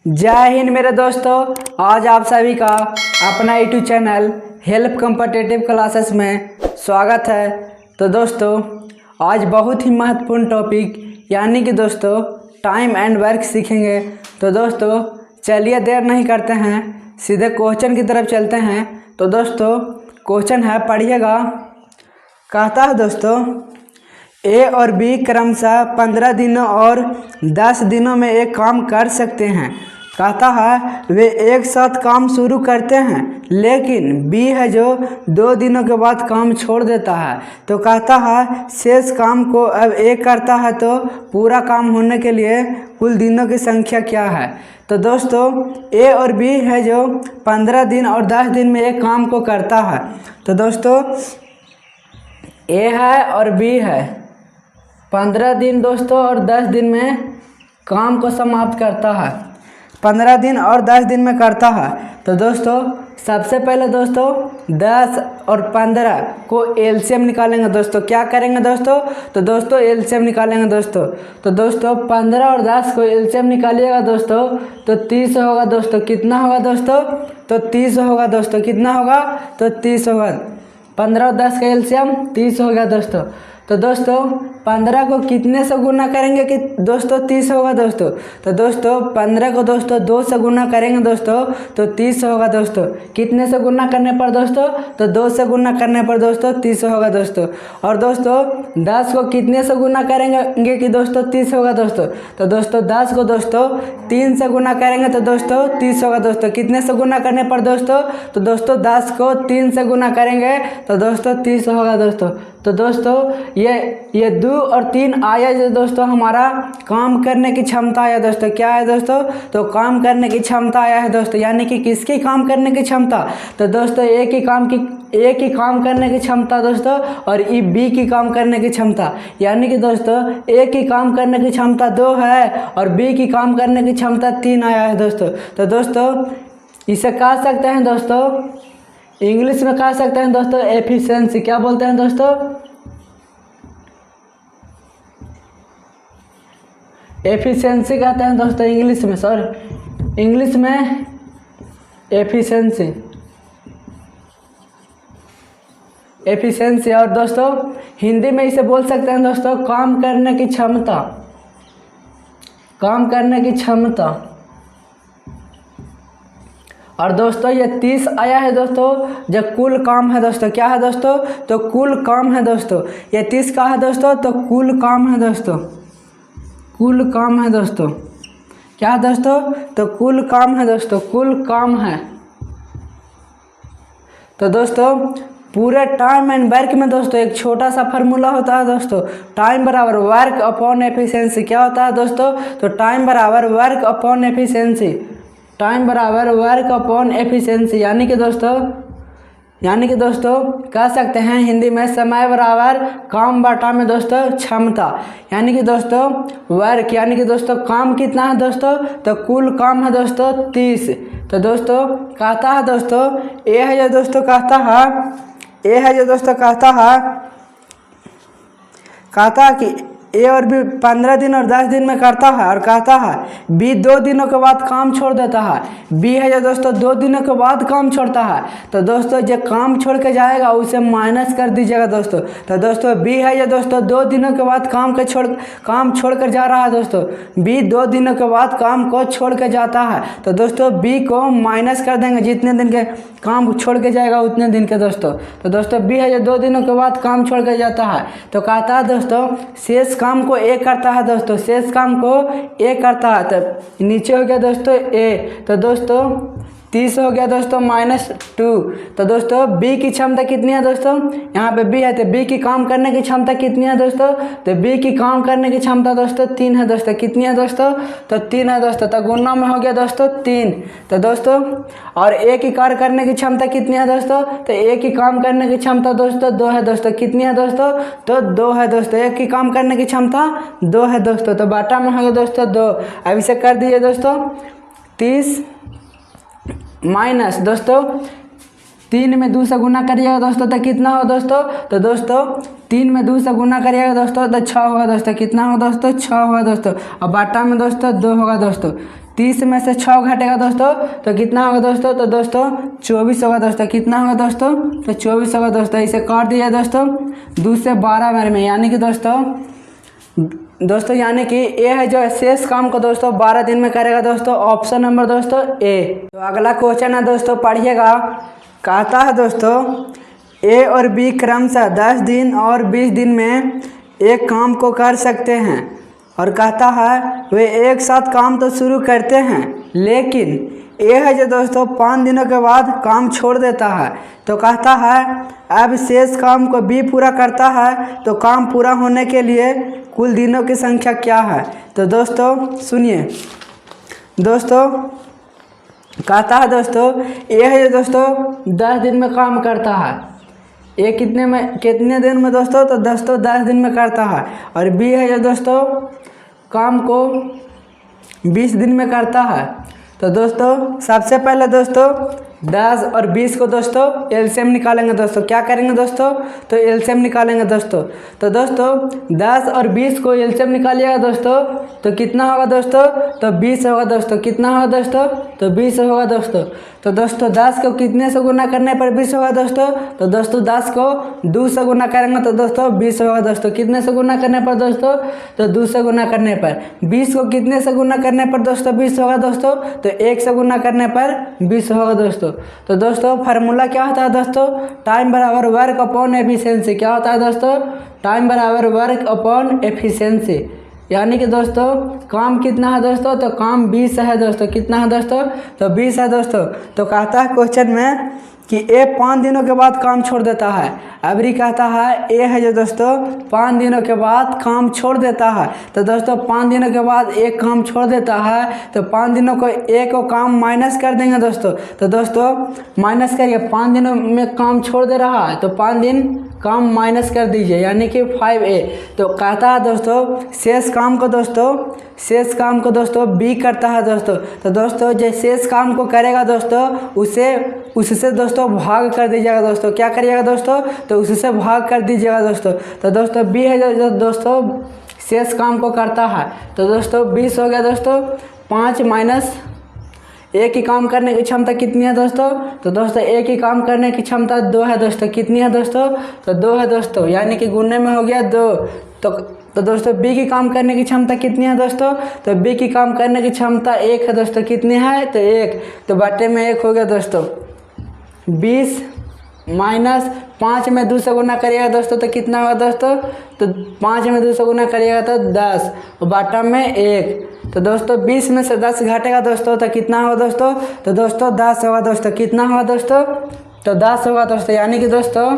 जय हिंद मेरे दोस्तों। आज आप सभी का अपना YouTube channel help competitive classes में स्वागत है। तो दोस्तों आज बहुत ही महत्वपूर्ण टॉपिक यानी कि दोस्तों टाइम एंड वर्क सीखेंगे। तो दोस्तों चलिए देर नहीं करते हैं, सीधे क्वेश्चन की तरफ चलते हैं। तो दोस्तों क्वेश्चन है, पढ़िएगा। कहता है दोस्तों ए और बी क्रमशः 15 दिनों और 10 दिनों में एक काम कर सकते हैं। कहता है वे एक साथ काम शुरू करते हैं, लेकिन बी है जो 2 दिनों के बाद काम छोड़ देता है। तो कहता है शेष काम को अब एक करता है तो पूरा काम होने के लिए कुल दिनों की संख्या क्या है। तो दोस्तों ए और बी है जो 15 दिन और 10 दिन में एक काम को करता है। तो दोस्तों ए है और बी है, 15 दिन दोस्तों और 10 दिन में काम को समाप्त करता है। 15 दिन और 10 दिन में करता है। तो दोस्तों सबसे पहले दोस्तों 10 और 15 को एलसीएम निकालेंगे। दोस्तों क्या करेंगे दोस्तों? तो दोस्तों एलसीएम निकालेंगे दोस्तों। तो दोस्तों 15 और 10 को एलसीएम निकालिएगा दोस्तों तो 30 होगा दोस्तों। कितना होगा दोस्तों? तो 30 होगा दोस्तों। कितना होगा? तो 30 होगा। 15 और 10 का एलसीएम 30 हो गया दोस्तों। तो दोस्तों 15 को कितने से गुना करेंगे कि दोस्तों 30 होगा दोस्तों? तो दोस्तों 15 को दोस्तों 2 से गुना करेंगे दोस्तों तो 30 होगा दोस्तों। कितने से गुना करने पर दोस्तों? तो 2 से गुना करने पर दोस्तों 30 होगा दोस्तों। और दोस्तों 10 को कितने से गुना करेंगे कि दोस्तों 30 होगा दोस्तों? तो दोस्तों 10 को दोस्तों 3 से गुना करेंगे तो दोस्तों 30 होगा दोस्तों। कितने से गुना करने पर दोस्तों? तो दोस्तों 10 को 3 से गुना करेंगे तो दोस्तों 30 होगा दोस्तों। तो दोस्तों ये 2 और 3 आया जो दोस्तों हमारा काम करने की क्षमता आया दोस्तों। क्या है दोस्तों? तो काम करने की क्षमता आया है दोस्तों। यानी कि किसकी काम करने की क्षमता? तो दोस्तों ए की काम करने की क्षमता दोस्तों और बी की काम करने की क्षमता। यानी कि दोस्तों ए की काम करने की क्षमता 2 है और बी की काम करने की क्षमता 3 आया है दोस्तों। तो दोस्तों इसे कह सकते हैं दोस्तों, इंग्लिश में कह सकते हैं दोस्तों एफिशिएंसी। क्या बोलते हैं दोस्तों? एफिशिएंसी कहते हैं दोस्तों इंग्लिश में। सॉरी इंग्लिश में एफिशिएंसी। और दोस्तों हिंदी में इसे बोल सकते हैं दोस्तों काम करने की क्षमता। और दोस्तों ये 30 आया है दोस्तों जो कुल काम है दोस्तों। क्या है दोस्तों? तो कुल काम है दोस्तों। ये 30 का है दोस्तों तो कुल काम है दोस्तों। क्या है दोस्तों? तो कुल काम है दोस्तों। तो दोस्तों पूरे टाइम एंड वर्क में दोस्तों एक छोटा सा फार्मूला होता है दोस्तों, टाइम बराबर वर्क अपॉन एफिशिएंसी। क्या होता है दोस्तों? तो टाइम बराबर वर्क अपॉन एफिशिएंसी। यानी कि दोस्तों कह सकते हैं हिंदी में समय बराबर काम बटा में दोस्तों क्षमता। यानी कि दोस्तों वर्क यानी कि दोस्तों काम कितना है दोस्तों? तो कुल काम है दोस्तों 30। तो दोस्तों कहता है दोस्तों ए है जो दोस्तों कहता है कि ए और बी 15 दिन और 10 दिन में करता है। और कहता है बी 2 दिनों के बाद काम छोड़ देता है। बी है जो दोस्तों 2 दिनों के बाद काम छोड़ता है। तो दोस्तों जो काम छोड़ के जाएगा उसे माइनस कर दीजिएगा दोस्तों। तो दोस्तों बी है जो दोस्तों 2 दिनों के बाद काम छोड़ कर जा रहा है दोस्तों। बी 2 दिनों के बाद काम को छोड़ के जाता है। तो दोस्तों बी को माइनस कर देंगे, जितने दिन के काम छोड़ के जाएगा उतने दिन के दोस्तों। तो दोस्तों बी है जो 2 दिनों के बाद काम छोड़ के जाता है। तो कहता है दोस्तों शेष काम को ए करता है दोस्तों। तो नीचे हो गया दोस्तों ए। तो दोस्तों 30 हो गया दोस्तों -2। तो दोस्तों बी की क्षमता कितनी है दोस्तों? यहाँ पे बी है तो बी की काम करने की क्षमता कितनी है दोस्तों? तो बी की काम करने की क्षमता दोस्तों 3 है दोस्तों। कितनी है दोस्तों? तो 3 है दोस्तों। तो गुना में हो गया दोस्तों 3। तो दोस्तों और ए की कार्य करने की क्षमता कितनी है दोस्तों? तो ए की काम करने की क्षमता दोस्तों 2 है दोस्तों। कितनी है दोस्तों? तो 2 है दोस्तों। ए की काम करने की क्षमता 2 है दोस्तों। तो बाटा में हो गया दोस्तों 2। अब इसे कर दीजिए दोस्तों 30 माइनस दोस्तों 3 में 2 से गुना करिएगा दोस्तों तो कितना होगा दोस्तों, तो दोस्तों 3 में 2 से गुना करिएगा दोस्तों तो 6 होगा दोस्तों। कितना होगा दोस्तों, 6 होगा दोस्तों। और बाटा में दोस्तों 2 होगा दोस्तों। 30 में से 6 घटेगा दोस्तों तो कितना होगा दोस्तों, तो दोस्तों 24 होगा दोस्तों। कितना होगा दोस्तों, तो 24 होगा दोस्तों। इसे काट दिया दोस्तों 2 से 12 बार में, यानी कि दोस्तों यानी कि ए है जो शेष काम को दोस्तों 12 दिन में करेगा दोस्तों। ऑप्शन नंबर दोस्तों ए। तो अगला क्वेश्चन है दोस्तों, पढ़िएगा। कहता है दोस्तों ए और बी क्रमशः 10 दिन और 20 दिन में एक काम को कर सकते हैं, और कहता है वे एक साथ काम तो शुरू करते हैं, लेकिन ए है जो दोस्तों 5 दिनों के बाद काम छोड़ देता है। तो कहता है अब शेष काम को बी पूरा करता है, तो काम पूरा होने के लिए कुल दिनों की संख्या क्या है। तो दोस्तों सुनिए दोस्तों, कहता है दोस्तों ए है जो दोस्तों 10 दिन में काम करता है। ए कितने दिन में दोस्तों, तो दोस्तों 10 दिन में करता है। और बी है जो दोस्तों काम को 20 दिन में करता है। तो दोस्तों सबसे पहले दोस्तों 10 और 20 को दोस्तों एलसीएम निकालेंगे दोस्तों। क्या करेंगे दोस्तों, तो एलसीएम निकालेंगे दोस्तों। तो दोस्तों 10 और 20 को एलसीएम निकालिएगा दोस्तों तो कितना होगा दोस्तों, तो 20 होगा दोस्तों। कितना होगा दोस्तों, तो 20 होगा दोस्तों। तो दोस्तों 10 को कितने से गुना करने पर 20 होगा दोस्तों, तो दोस्तों 10 को 2 से गुना करेंगे तो दोस्तों 20 होगा दोस्तों। कितने से गुना करने पर दोस्तों, तो 2 से गुना करने पर। 20 को कितने से गुना करने पर दोस्तों 20 होगा दोस्तों, तो 1 से गुना करने पर 20 होगा दोस्तों। तो दोस्तों फार्मूला क्या होता है दोस्तों, टाइम बराबर वर्क अपॉन एफिशिएंसी। क्या होता है दोस्तों, टाइम बराबर वर्क अपॉन एफिशिएंसी। यानी कि दोस्तों काम कितना है दोस्तों, तो काम 20 है दोस्तों। कितना है दोस्तों, तो 20 है दोस्तों। तो कहता है क्वेश्चन में कि ए 5 दिनों के बाद काम छोड़ देता है। अबरी कहता है ए है जो दोस्तों 5 दिनों के बाद काम छोड़ देता है। तो दोस्तों 5 दिनों के बाद एक काम छोड़ देता है, तो 5 दिनों को ए को काम माइनस कर देंगे दोस्तों। तो दोस्तों माइनस करिए, 5 दिनों में काम छोड़ दे रहा है तो 5 दिन काम माइनस कर दीजिए, यानी कि 5A। तो कहता है दोस्तों शेष काम को दोस्तों बी करता है दोस्तों। तो दोस्तों जो शेष काम को करेगा दोस्तों उससे दोस्तों भाग कर दीजिएगा दोस्तों। क्या करिएगा दोस्तों, तो उससे भाग कर दीजिएगा दोस्तों। तो दोस्तों बी है जो दोस्तों शेष काम को करता है। तो दोस्तों 20 हो गया दोस्तों। 5 माइनस एक ही काम करने की क्षमता कितनी है दोस्तों, तो दोस्तों एक ही काम करने की क्षमता 2 है दोस्तों। कितनी है दोस्तों, तो 2 है दोस्तों, यानी कि गुणने में हो गया 2। तो दोस्तों बी की काम करने की क्षमता कितनी है दोस्तों, तो बी की काम करने की क्षमता 1 है दोस्तों। कितनी है, तो 1। तो बटे में 1 हो गया दोस्तों। 20 माइनस 5 में 2 से गुना करिएगा दोस्तों तो कितना होगा दोस्तों, तो 5 में 2 से गुना करिएगा तो 10 और बाटा में 1। तो दोस्तों 20 में से 10 घटेगा दोस्तों तो कितना होगा दोस्तों, तो दोस्तों 10 होगा दोस्तों। कितना होगा दोस्तों, तो 10 होगा दोस्तों। यानी कि दोस्तों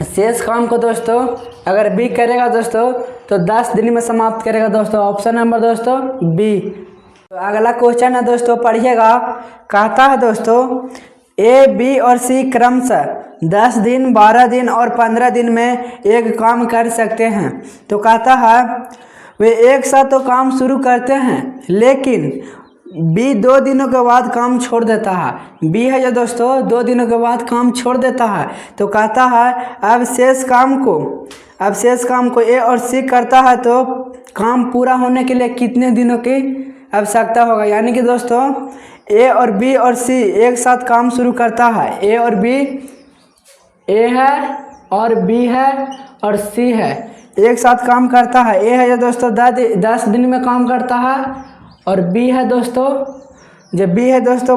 शेष काम को दोस्तों अगर बी करेगा दोस्तों तो 10 दिन में समाप्त करेगा दोस्तों। ऑप्शन नंबर दोस्तों बी। तो अगला क्वेश्चन है दोस्तों, पढ़िएगा। कहता है दोस्तों ए बी और सी क्रमशः 10 दिन 12 दिन और 15 दिन में एक काम कर सकते हैं। तो कहता है वे एक साथ तो काम शुरू करते हैं, लेकिन बी 2 दिनों के बाद काम छोड़ देता है। बी है जो दोस्तों 2 दिनों के बाद काम छोड़ देता है। तो कहता है अब शेष काम को ए और सी करता है तो काम पूरा होने के लिए कितने दिनों की आवश्यकता होगा। यानी कि दोस्तों ए और बी और सी एक साथ काम शुरू करता है। ए और बी, ए है और बी है और सी है, एक साथ काम करता है। ए है जो दोस्तों 10 दिन में काम करता है और बी है दोस्तों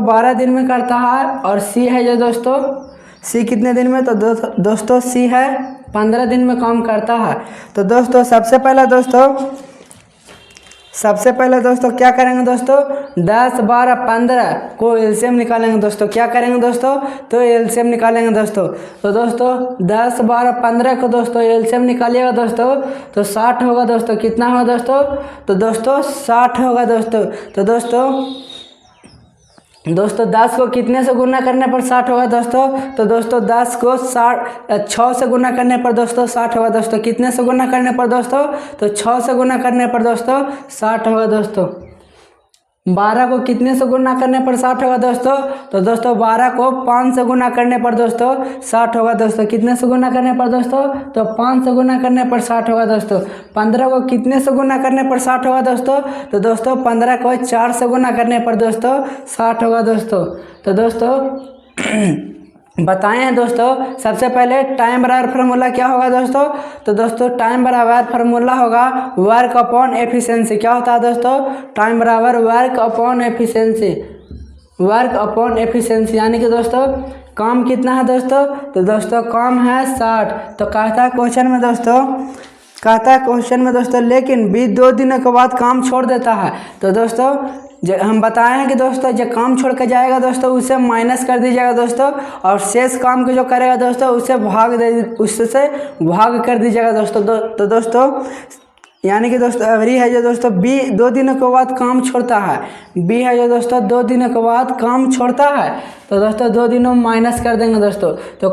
12 दिन में करता है और सी है जो दोस्तों सी कितने दिन में, तो दोस्तों सी है 15 दिन में काम करता है। तो दोस्तों सबसे पहले दोस्तों क्या करेंगे दोस्तों, 10 12 15 को एलसीएम निकालेंगे दोस्तों। क्या करेंगे दोस्तों, तो एलसीएम निकालेंगे दोस्तों। तो दोस्तों 10 12 15 को दोस्तों एलसीएम निकालिएगा दोस्तों तो 60 होगा दोस्तों। कितना होगा दोस्तों, तो दोस्तों 60 होगा दोस्तों। तो दोस्तों 10 को कितने से गुना करने पर 60 होगा दोस्तों, तो दोस्तों 10 को 6 से गुना करने पर दोस्तों 60 होगा दोस्तों। कितने से गुना करने पर दोस्तों, तो 6 से गुना करने पर दोस्तों 60 होगा दोस्तों। 12 को कितने से गुना करने पर 60 होगा दोस्तों? तो दोस्तों 12 को 5 से गुना करने पर दोस्तों 60 होगा दोस्तों। कितने से गुना करने पर दोस्तों? तो 5 से गुना करने पर 60 होगा दोस्तों। 15 को कितने से गुना करने पर 60 होगा दोस्तों? तो दोस्तों 15 को 4 से गुना करने पर दोस्तों 60 होगा दोस्तों। तो दोस्तों बताए हैं दोस्तों, सबसे पहले टाइम बराबर फार्मूला क्या होगा दोस्तों? तो दोस्तों टाइम बराबर फार्मूला होगा वर्क अपॉन एफिशिएंसी। क्या होता है दोस्तों? टाइम बराबर work upon efficiency, work upon efficiency. यानी कि दोस्तों काम कितना है दोस्तों? तो दोस्तों काम है 60। तो कहता है क्वेश्चन में दोस्तों लेकिन भी 2 दिनों के बाद काम छोड़ देता है। तो दोस्तों हम बताए हैं कि दोस्तों जो काम छोड़ के जाएगा दोस्तों उसे माइनस कर दीजिएगा दोस्तों, और शेष काम को जो करेगा दोस्तों उससे भाग कर दीजिएगा दोस्तों। तो दोस्तों यानी कि दोस्तों अवरी है जो दोस्तों बी 2 दिनों के बाद काम छोड़ता है, बी है जो दोस्तों 2 दिनों के बाद काम छोड़ता है। तो दोस्तों 2 दिनों में माइनस कर देंगे दोस्तों। तो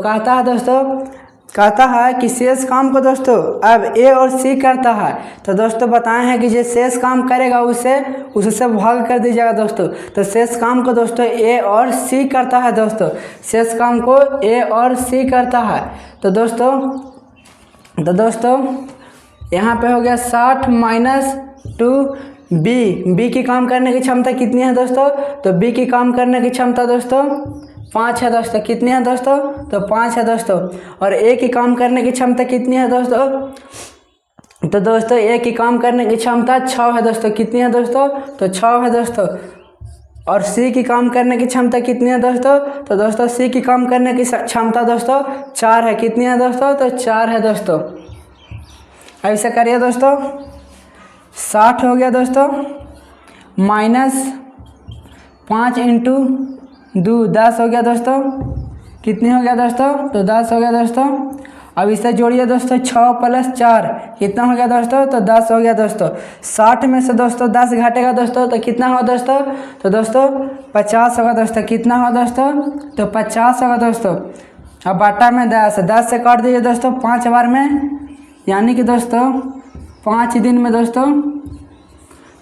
कहता है कि शेष काम को दोस्तों अब ए और सी करता है। तो दोस्तों बताए हैं कि जो शेष काम करेगा उससे भाग कर दीजिएगा दोस्तों। तो शेष काम को दोस्तों ए और सी करता है दोस्तों, शेष काम को ए और सी करता है। तो दोस्तों यहाँ पे हो गया 60 माइनस 2 बी की काम करने की क्षमता कितनी है दोस्तों? तो बी की काम करने की क्षमता दोस्तों 5 है दोस्तों। कितनी है दोस्तों? तो 5 है दोस्तों। और ए की काम करने की क्षमता कितनी है दोस्तों? तो दोस्तों ए की काम करने की क्षमता 6 है दोस्तों। कितनी है दोस्तों? तो 6 है दोस्तों। और सी की काम करने की क्षमता कितनी है दोस्तों? तो दोस्तों सी की काम करने की क्षमता दोस्तों 4 है। कितनी है दोस्तों? तो 4 है दोस्तों। ऐसे करिए दोस्तों, 60 हो गया दोस्तों माइनस 5 इंटू 2 10 हो गया दोस्तों। कितनी हो गया दोस्तों? तो 10 हो गया दोस्तों। अब इसे जोड़िए दोस्तों, 6 प्लस 4 कितना हो गया दोस्तों? तो 10 हो गया दोस्तों। 60 में से दोस्तों 10 घटेगा दोस्तों तो कितना होगा दोस्तों? तो दोस्तों 50 होगा दोस्तों। कितना होगा दोस्तों? तो 50 होगा दोस्तों। अब बाटा में 10 से काट दीजिए दोस्तों 5 बार में, यानी कि दोस्तों 5 दिन में दोस्तों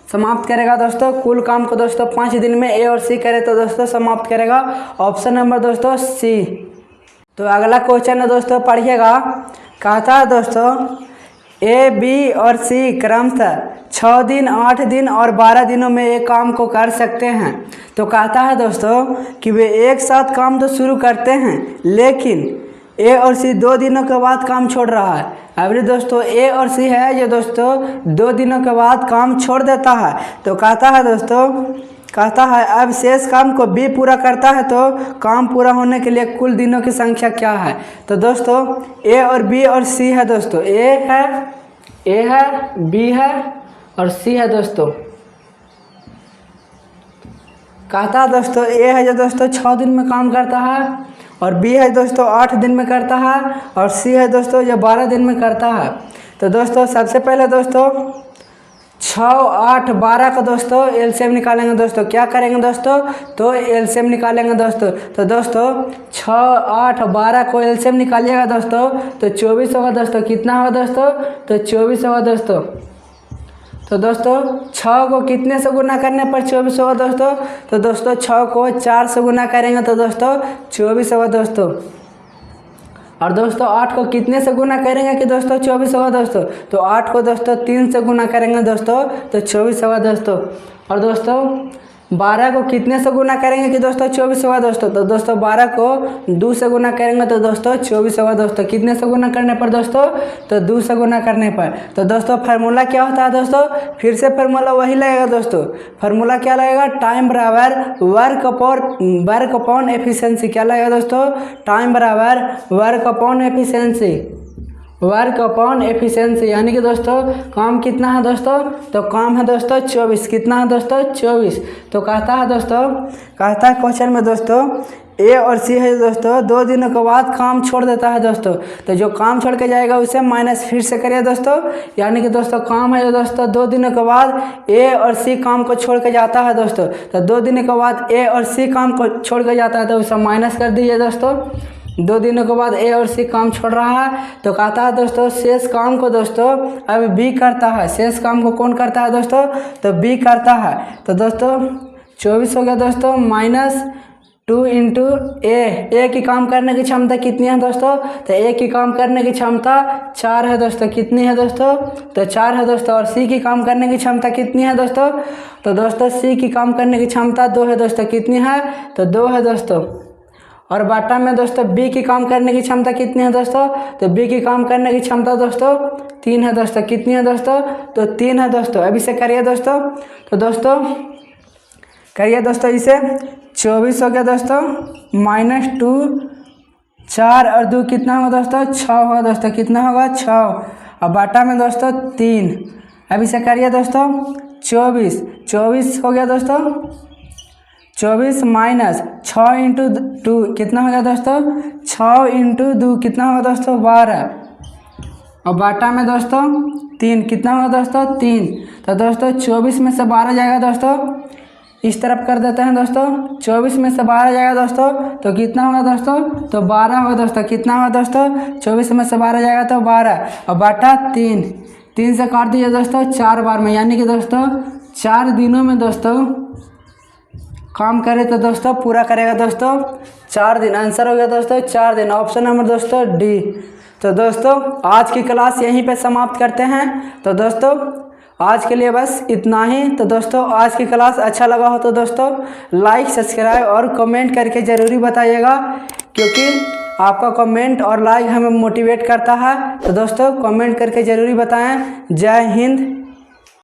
समाप्त करेगा दोस्तों। कुल काम को दोस्तों 5 दिन में ए और सी करे तो दोस्तों समाप्त करेगा। ऑप्शन नंबर दोस्तों सी। तो अगला क्वेश्चन है दोस्तों पढ़िएगा। कहता है दोस्तों ए बी और सी क्रमशः 6 दिन 8 दिन और 12 दिनों में एक काम को कर सकते हैं। तो कहता है दोस्तों कि वे एक साथ काम तो शुरू करते हैं लेकिन ए और सी 2 दिनों के बाद काम छोड़ रहा है। अभी दोस्तों ए और सी है जो दोस्तों 2 दिनों के बाद काम छोड़ देता है। तो कहता है अब शेष काम को बी पूरा करता है तो काम पूरा होने के लिए कुल दिनों की संख्या क्या है? तो दोस्तों ए और बी और सी है दोस्तों, ए है बी है और सी है दोस्तों। कहता है दोस्तों ए है जो दोस्तों 6 दिन में काम करता है, और बी है दोस्तों 8 दिन में करता है, और सी है दोस्तों जो 12 दिन में करता है। तो दोस्तों सबसे पहले दोस्तों 6, 8, 12 का दोस्तों एलसीएम निकालेंगे दोस्तों। क्या करेंगे दोस्तों? तो एलसीएम निकालेंगे दोस्तों। तो दोस्तों 6, 8, 12 को एलसीएम निकालिएगा दोस्तों तो 24 होगा दोस्तों। कितना होगा दोस्तों? तो 24 होगा दोस्तों। तो दोस्तों 6 को कितने से गुना करने पर 24 होगा दोस्तों? तो दोस्तों 6 को 4 से गुना करेंगे तो दोस्तों 24 होगा दोस्तों। और दोस्तों 8 को कितने से गुना करेंगे कि दोस्तों 24 होगा दोस्तों? तो 8 को दोस्तों 3 से गुना करेंगे दोस्तों तो 24 होगा दोस्तों। और दोस्तों 12 को कितने से गुना करेंगे कि दोस्तों 24 होगा दोस्तों? तो दोस्तों 12 को 2 से गुना करेंगे तो दोस्तों 24 होगा दोस्तों। कितने से गुना करने पर दोस्तों? तो 2 से गुना करने पर। तो दोस्तों फार्मूला क्या होता है दोस्तों? फिर से फार्मूला वही लगेगा दोस्तों। फार्मूला क्या लगेगा? टाइम बराबर वर्क अपॉन एफिशिएंसी। क्या लगेगा दोस्तों? टाइम बराबर work upon efficiency, work upon efficiency. यानी कि दोस्तों काम कितना है दोस्तों? तो काम है दोस्तों 24। कितना है दोस्तों? 24। तो कहता है क्वेश्चन में दोस्तों ए और सी है दोस्तों 2 दिनों के बाद काम छोड़ देता है दोस्तों। तो जो काम छोड़ के जाएगा उसे माइनस फिर से करिए दोस्तों। यानी कि दोस्तों काम है दोस्तों 2 दिनों के बाद ए और सी काम को छोड़ के जाता है दोस्तों। तो 2 दिनों के बाद ए और सी काम को छोड़ के जाता है तो उसे माइनस कर दीजिए दोस्तों। 2 दिनों के बाद ए और सी काम छोड़ रहा है, तो कहता है दोस्तों शेष काम को दोस्तों अब बी करता है। शेष काम को कौन करता है दोस्तों? तो बी करता है। तो दोस्तों 24 हो गया दोस्तों -2 इंटू ए की काम करने की क्षमता कितनी है दोस्तों? तो ए की काम करने की क्षमता 4 है दोस्तों। कितनी है दोस्तों? तो 4 है दोस्तों। और सी की काम करने की क्षमता कितनी है दोस्तों? तो दोस्तों सी की काम करने की क्षमता 2 है दोस्तों। कितनी है? तो 2 है दोस्तों। और बाटा में दोस्तों बी की काम करने की क्षमता कितनी है दोस्तों? तो बी की काम करने की क्षमता दोस्तों 3 है दोस्तों। कितनी है दोस्तों? तो 3 है दोस्तों। अब इसे करिए दोस्तों। तो दोस्तों करिए दोस्तों इसे। 24 हो गया दोस्तों -2, 4 और 2 कितना होगा दोस्तों? 6 होगा दोस्तों। कितना होगा? 6। और बाटा में दोस्तों 3। अब इसे करिए दोस्तों। 24 हो गया दोस्तों 24 माइनस 6 इंटू 2 कितना हो गया दोस्तों? 6 इंटू 2 कितना होगा दोस्तों? 12। और बाटा में दोस्तों 3 कितना होगा दोस्तों? 3। तो दोस्तों 24 में से 12 जाएगा दोस्तों, इस तरफ कर देते हैं दोस्तों। 24 में से 12 जाएगा दोस्तों, तो कितना होगा दोस्तों? तो 12 होगा दोस्तों। कितना होगा दोस्तों? 24 में से 12 जाएगा तो 12। और बाटा 3 से काट दीजिए दोस्तों 4 बार में, यानी कि दोस्तों 4 दिनों में दोस्तों काम करे तो दोस्तों पूरा करेगा दोस्तों 4 दिन। आंसर हो गया दोस्तों 4 दिन। ऑप्शन नंबर दोस्तों डी। तो दोस्तों आज की क्लास यहीं पे समाप्त करते हैं। तो दोस्तों आज के लिए बस इतना ही। तो दोस्तों आज की क्लास अच्छा लगा हो तो दोस्तों लाइक, सब्सक्राइब और कमेंट करके ज़रूरी बताइएगा, क्योंकि आपका कमेंट और लाइक हमें मोटिवेट करता है। तो दोस्तों कमेंट करके ज़रूरी बताएं। जय हिंद।